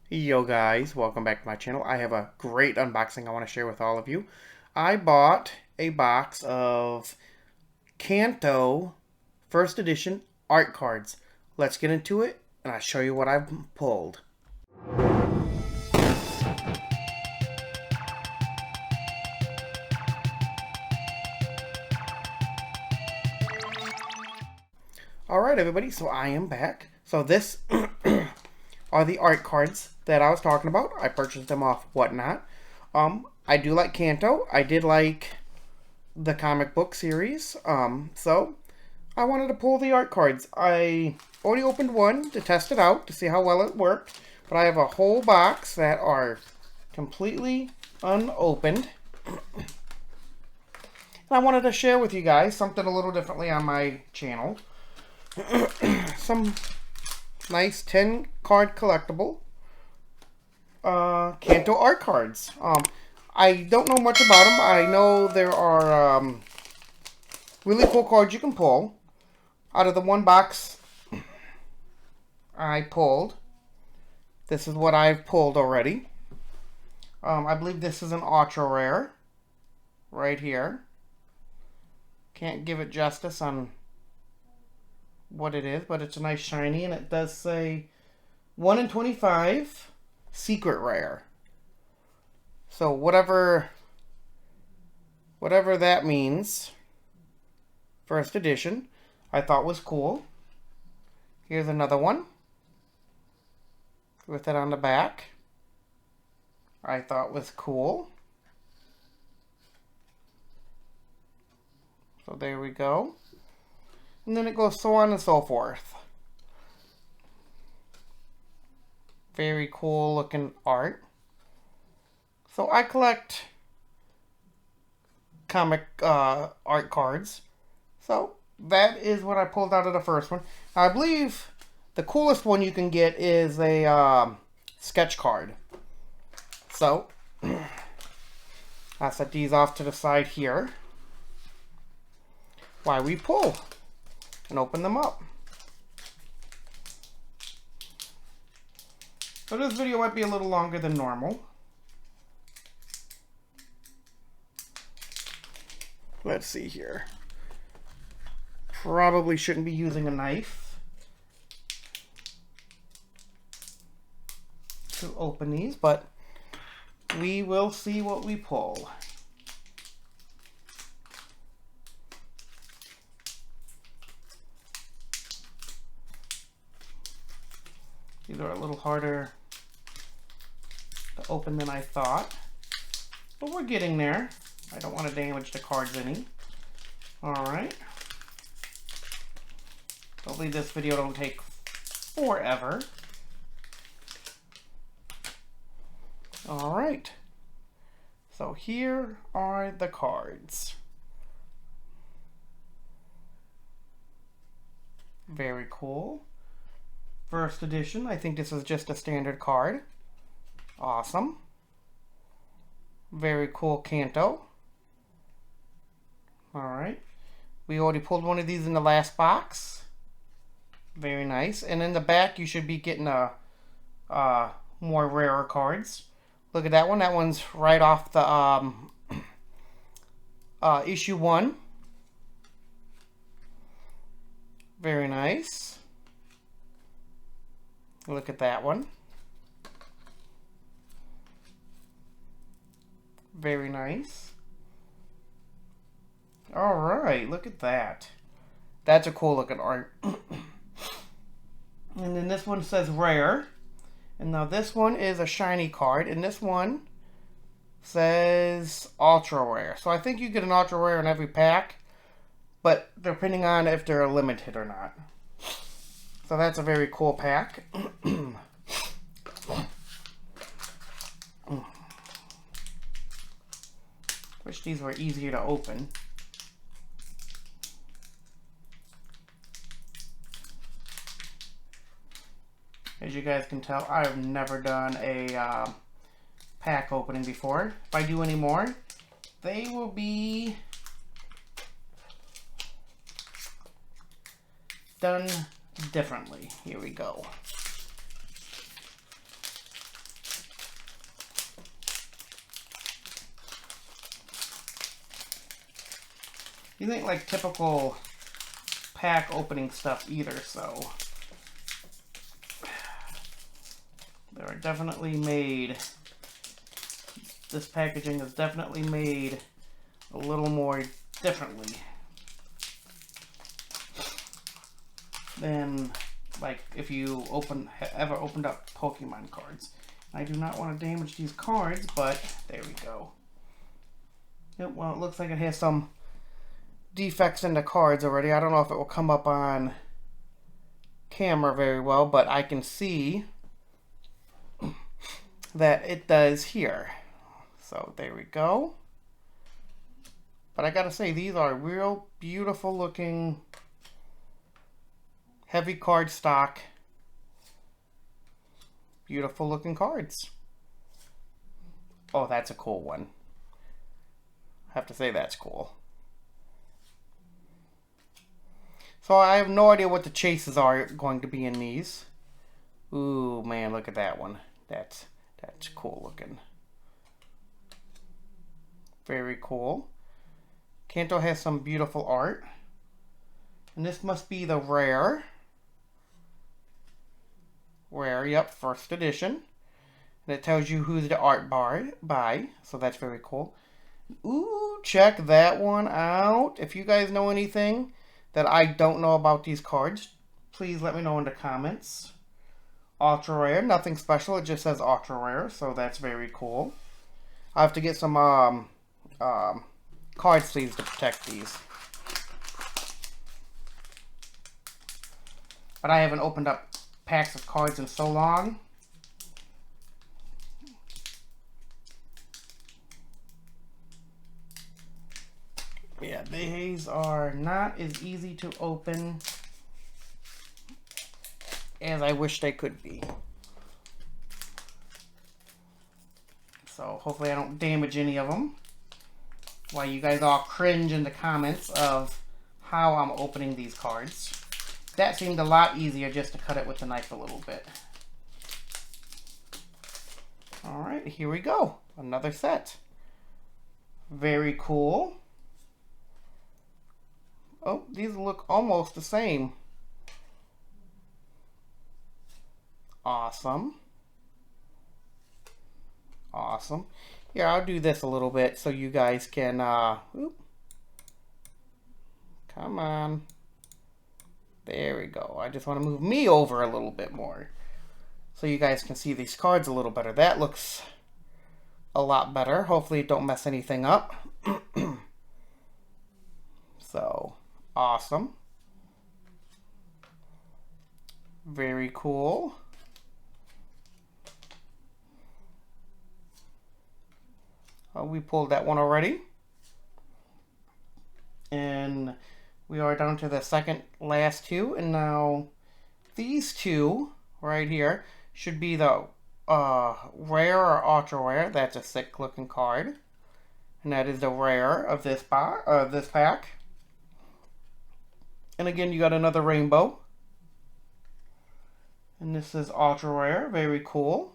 Yo guys, welcome back to my channel. I have a great unboxing I want to share with all of you. I bought a box of Canto first edition art cards. Let's get into it and I'll show you what I've pulled. Alright everybody, so I am back. So this are the art cards that I was talking about. I purchased them off Whatnot. I do like Canto. I did like the comic book series. So I wanted to pull the art cards. I already opened one to test it out to see how well it worked. But I have a whole box that are completely unopened. And I wanted to share with you guys something a little differently on my channel. Some nice 10 card collectible Canto art cards. I don't know much about them. I know there are really cool cards you can pull. Out of the one box I pulled, this is what I've pulled already. I believe this is an ultra rare right here. Can't give it justice on what it is, but it's a nice shiny, and it does say 1 in 25 secret rare. So whatever that means, first edition, I thought was cool. Here's another one with it on the back. I thought was cool. So there we go. And then it goes so on and so forth. Very cool looking art. So I collect comic art cards. So that is what I pulled out of the first one. Now, I believe the coolest one you can get is a sketch card. So I'll set these off to the side here while we pull and open them up. So this video might be a little longer than normal. Let's see here. Probably shouldn't be using a knife to open these, but we will see what we pull. These are a little harder to open than I thought, but we're getting there. I don't want to damage the cards any. Alright. Hopefully this video don't take forever. Alright. So here are the cards. Very cool. First edition. I think this is just a standard card. Awesome. Very cool Canto. Alright. We already pulled one of these in the last box. Very nice. And in the back you should be getting more rarer cards. Look at that one. That one's right off the issue 1. Very nice. Look at that one. Very nice. Alright, look at that. That's a cool looking art. And then this one says rare. And now this one is a shiny card. And this one says ultra rare. So I think you get an ultra rare in every pack. But depending on if they're limited or not. So that's a very cool pack. Wish these were easier to open. As you guys can tell, I've never done a pack opening before. If I do any more, they will be done differently. Here we go. these ain't like typical pack opening stuff either, so they're definitely made, this packaging is definitely made a little more differently than like if you ever opened up Pokemon cards. I do not want to damage these cards, but there we go. Yep, well, it looks like it has some defects in the cards already. I don't know if it will come up on camera very well, but I can see that it does here. So there we go. But I gotta say, these are real beautiful looking heavy card stock. Beautiful looking cards. Oh, that's a cool one. I have to say that's cool. So I have no idea what the chases are going to be in these. Ooh, man, look at that one. That's cool looking. Very cool. Canto has some beautiful art. And this must be the rare. Rare, yep, first edition. And it tells you who's the art by. So that's very cool. Ooh, check that one out. If you guys know anything that I don't know about these cards, please let me know in the comments. Ultra rare, nothing special. It just says ultra rare, so that's very cool. I have to get some card sleeves to protect these. But I haven't opened up packs of cards in so long. Yeah, these are not as easy to open as I wish they could be. So hopefully I don't damage any of them. While you guys all cringe in the comments of how I'm opening these cards. That seemed a lot easier just to cut it with the knife a little bit. Alright, here we go. Another set. Very cool. Oh, these look almost the same. Awesome. Awesome. Here, I'll do this a little bit so you guys can, come on. There we go. I just want to move me over a little bit more so you guys can see these cards a little better. That looks a lot better. Hopefully it don't mess anything up. So, awesome. Very cool. We pulled that one already. And we are down to the second last two. And now these two right here should be the rare or ultra rare. That's a sick looking card. And that is the rare of this pack. And again, you got another rainbow. And this is ultra rare. Very cool.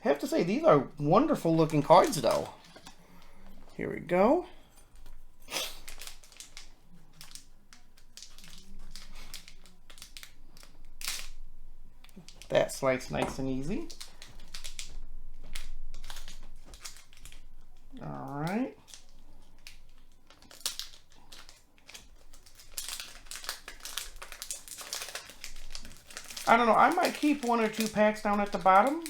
I have to say, these are wonderful looking cards though. Here we go. That slice nice and easy. All right. I don't know, I might keep one or two packs down at the bottom.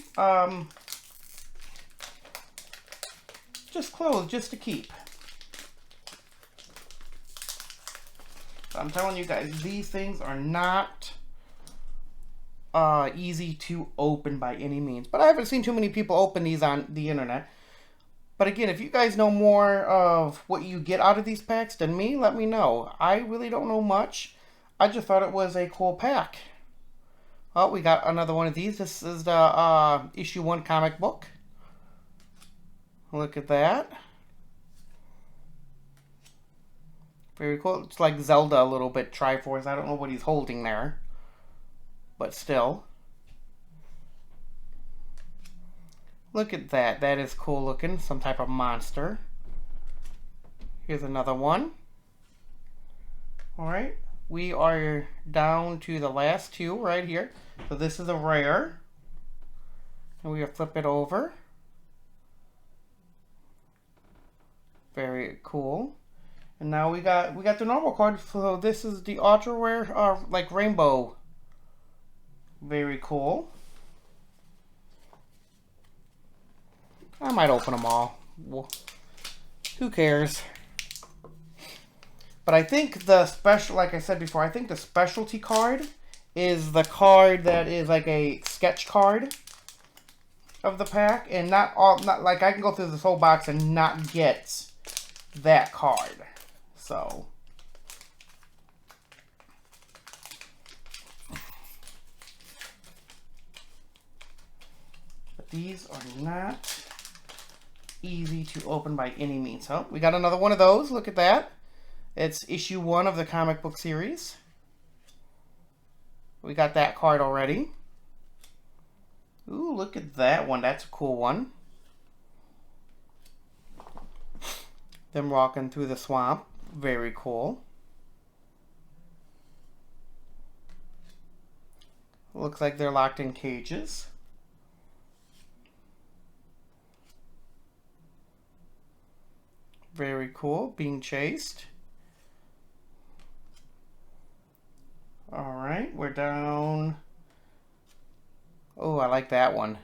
Just closed, just to keep. I'm telling you guys, these things are not easy to open by any means. But I haven't seen too many people open these on the internet. But again, if you guys know more of what you get out of these packs than me, let me know. I really don't know much. I just thought it was a cool pack. Oh, we got another one of these. This is the issue 1 comic book. Look at that. Very cool. It's like Zelda a little bit, Triforce. I don't know what he's holding there. But still. Look at that. That is cool looking. Some type of monster. Here's another one. Alright, we are down to the last two right here. So this is a rare. And we flip it over. Very cool. And now we got the normal card. So this is the ultra rare, like rainbow. Very cool. I might open them all. Who cares? But I think the special, like I said before, I think the specialty card is the card that is like a sketch card of the pack, and not like I can go through this whole box and not get that card. So but these are not easy to open by any means. So we got another one of those. Look at that. It's issue 1 of the comic book series. We got that card already. Ooh, look at that one. That's a cool one. Them walking through the swamp. Very cool. Looks like they're locked in cages. Very cool. Being chased. Alright, we're down. Oh, I like that one.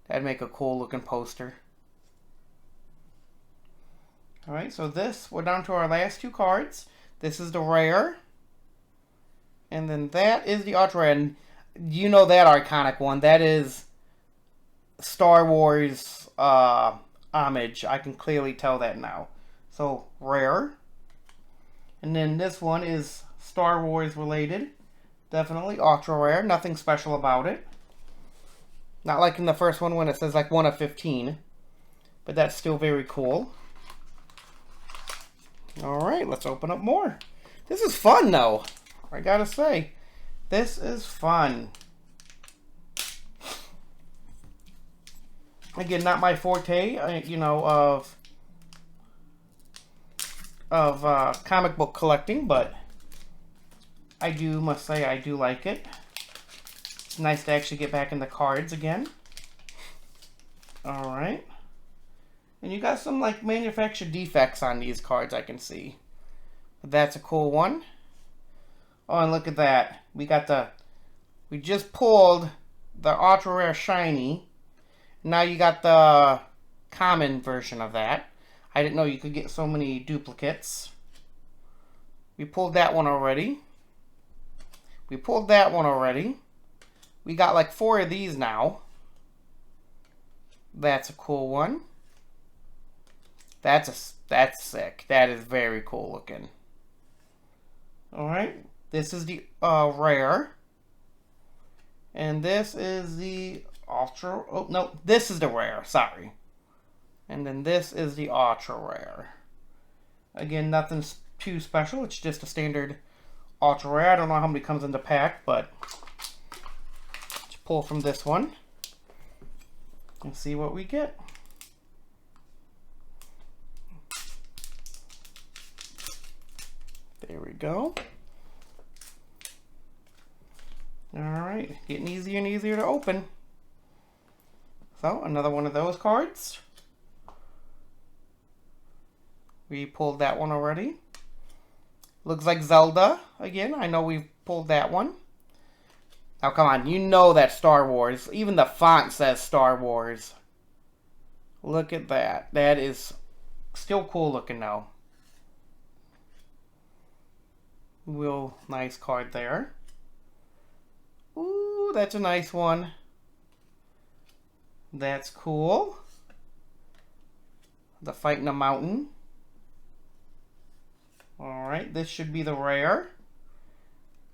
That'd make a cool looking poster. Alright, so we're down to our last two cards. This is the rare. And then that is the ultra rare. And you know that iconic one. That is Star Wars homage. I can clearly tell that now. So, rare. And then this one is Star Wars related. Definitely ultra rare. Nothing special about it. Not like in the first one when it says like 1 of 15. But that's still very cool. Alright, let's open up more. This is fun though. I gotta say. This is fun. Again, not my forte, you know, of comic book collecting, but I must say I do like it. It's nice to actually get back in the cards again. Alright. And you got some like manufactured defects on these cards, I can see. But that's a cool one. Oh, and look at that. We just pulled the ultra rare shiny. Now you got the common version of that. I didn't know you could get so many duplicates. We pulled that one already. We pulled that one already. We got like 4 of these now. That's a cool one. That's sick. That is very cool looking. Alright. This is the rare. And this is the ultra. Oh, no. This is the rare. Sorry. And then this is the ultra rare. Again, nothing too special. It's just a standard ultra rare. I don't know how many comes in the pack, but let's pull from this one and see what we get. There we go. Alright, getting easier and easier to open. So, another one of those cards. We pulled that one already. Looks like Zelda again. I know we've pulled that one. Now, come on. You know that's Star Wars. Even the font says Star Wars. Look at that. That is still cool looking now. Real nice card there. Ooh, that's a nice one. That's cool. The Fight in the Mountain. Alright, this should be the rare.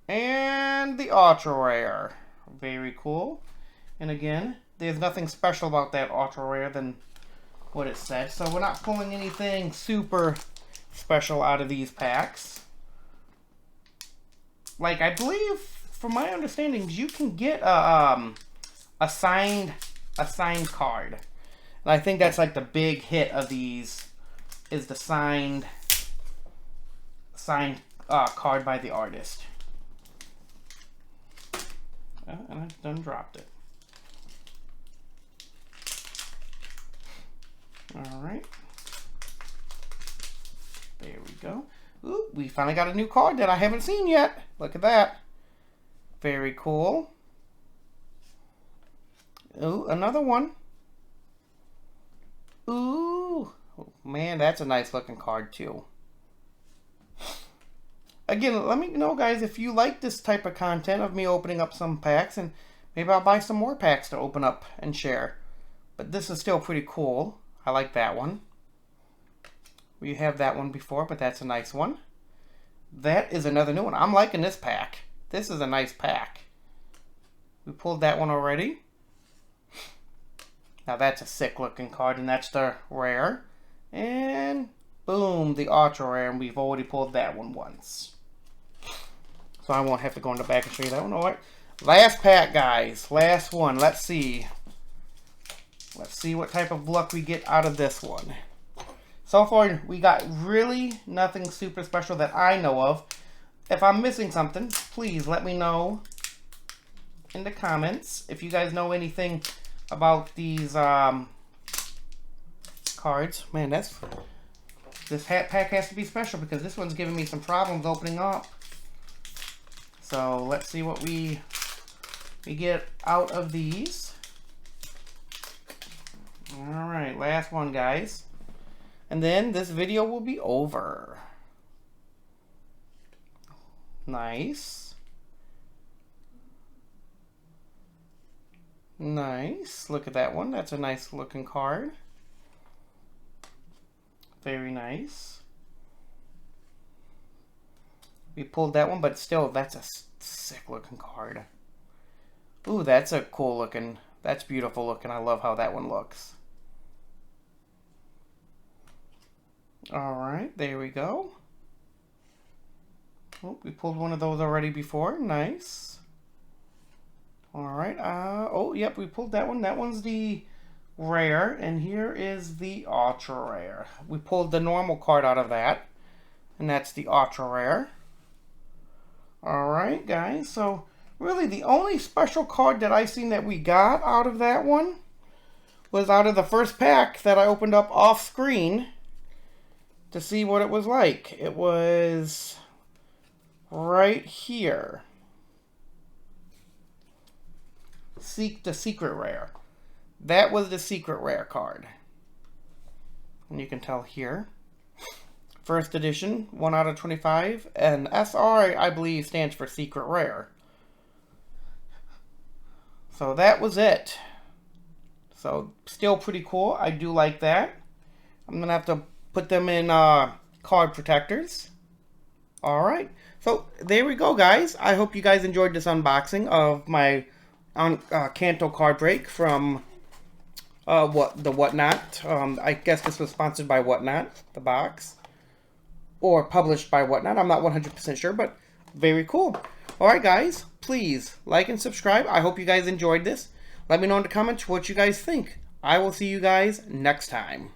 And the ultra rare. Very cool. And again, there's nothing special about that ultra rare than what it said. So we're not pulling anything super special out of these packs. Like, I believe, from my understanding, you can get a signed card. And I think that's like the big hit of these is the signed card by the artist. And I done dropped it. All right. There we go. Ooh, we finally got a new card that I haven't seen yet. Look at that. Very cool. Ooh, another one. Ooh. Oh, man, that's a nice looking card too. Again, let me know, guys, if you like this type of content of me opening up some packs, and maybe I'll buy some more packs to open up and share. But this is still pretty cool. I like that one. We have that one before, but that's a nice one. That is another new one. I'm liking this pack. This is a nice pack. We pulled that one already. Now that's a sick looking card, and that's the rare. And boom, the ultra rare, and we've already pulled that one once. So I won't have to go in the back and show you that one. All right. Last pack, guys. Last one. Let's see. Let's see what type of luck we get out of this one. So far, we got really nothing super special that I know of. If I'm missing something, please let me know in the comments. If you guys know anything about these cards. Man, this hat pack has to be special because this one's giving me some problems opening up. So let's see what we get out of these. All right, last one, guys. And then this video will be over. Nice. Nice. Look at that one. That's a nice looking card. Very nice. We pulled that one, but still, that's a sick looking card. Ooh, that's a cool looking. That's beautiful looking. I love how that one looks. Alright, there we go. Oh, we pulled one of those already before. Nice. Alright, oh, yep, we pulled that one. That one's the rare, and here is the ultra rare. We pulled the normal card out of that, and that's the ultra rare. Alright, guys, so really the only special card that I seen that we got out of that one was out of the first pack that I opened up off screen to see what it was like. It was right here. Seek the secret rare. That was the secret rare card. And you can tell here. First edition, 1 out of 25. And SR, I believe, stands for secret rare. So that was it. So still pretty cool. I do like that. I'm going to have to put them in card protectors. Alright. So there we go, guys. I hope you guys enjoyed this unboxing of my Canto card break from Whatnot. I guess this was sponsored by Whatnot, the box. Or published by Whatnot. I'm not 100% sure, but very cool. Alright, guys. Please like and subscribe. I hope you guys enjoyed this. Let me know in the comments what you guys think. I will see you guys next time.